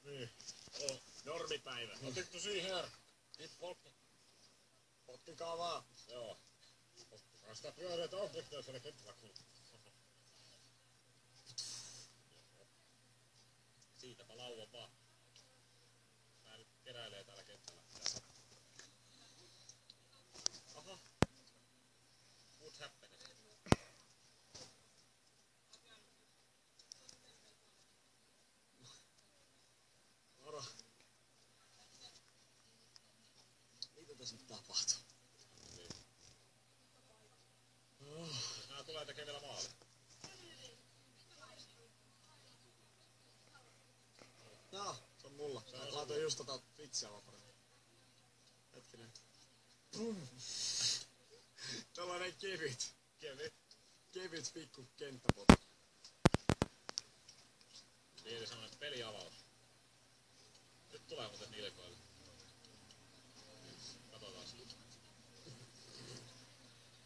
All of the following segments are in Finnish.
Niin. Oh, normipäivä. Otettu siihen. Pottikaa vaan. Joo. Pottikaa sitä pyöreätä objektia siellä kentällä. Siitäpä lauan vaan. Tää nyt keräilee täällä kentällä. Aha. What happened? Moro. Mitä tässä nyt tapahtuu? Niin. Nää tulee tekee vielä maali. Joo, se on mulla. Se on Laitoin just tota vitsiä vaparin. Hetkinen. Pum. Tällainen kevyt. Kevyt pikku kenttäpotku. Niin semmonen peliavaus. Nyt tulee muuten nilkoille. Katsotaan.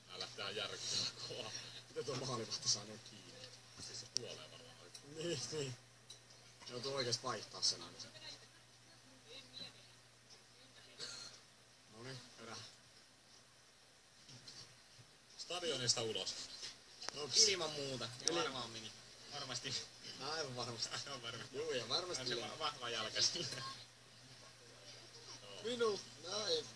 Nää lähtee järkkymään kovaa. Miten tuo maalivahti saa noin kiinni? Siis se kuolee varmaan oikein. Niin. Joutuu oikeesti vaihtaa sen aina sen. Noniin, erä. Stadionista ulos. Nops. Ilman muuta. Ja varmaan meni. Varmasti. Aivan varmasti. On varmasti. Juu, ja varmasti. On se vahva jalka sillä. Minut näin.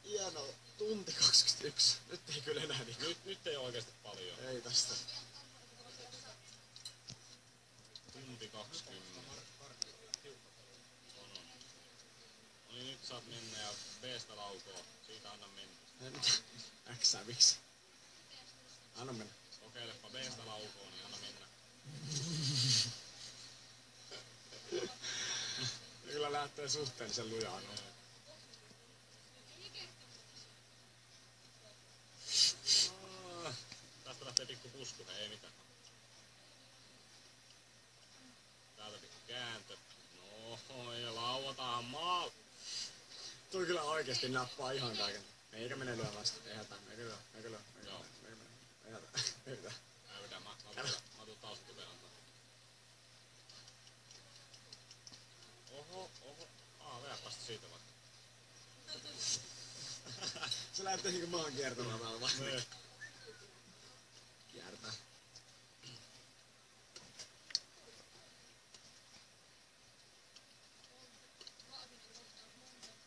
Hieno. Tunti 21. Nyt ei kyllä enää niinku. Nyt ei oikeesti paljon. Ei tästä. Tunti 20. On. No niin, nyt saat mennä ja B-stä laukoo. Siitä anna mennä. Äksää miksi? Anna mennä. Kokeilepa B-stä laukoo, niin anna mennä. Kyllä lähtee suhteellisen lujaan. Tästä lähtee pikku puskunen, ei mitään. Täältä pikku kääntö. No, ja lauataan maal. Toi kyllä oikeesti nappaa ihan kaiken. Eikä mene lyö vasta. Ei hätää. Eikä lyö. Joo. Ei hätää. Ei hätää. Mä tuun taas tukeen antaa. Oho. Vedä vasta siitä vaikka. Se lähtee niinku maan kiertämään täällä vaan. Niin. Kiertää.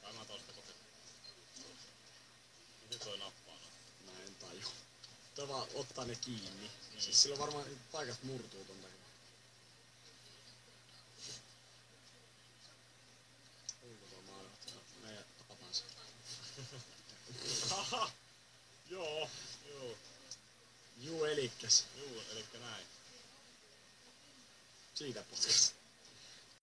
Kai mä tosta kokeilin. Miten toi nappaa noin? Mä en taju. Toi vaan ottaa ne kiinni. Siis silloin varmaan paikat murtuu ton takia. Onko tuo maalivahti? Meidän tapansa. Haha! Joo. Juu elikkäs. Juu, elikkä näin. Siitä potkas.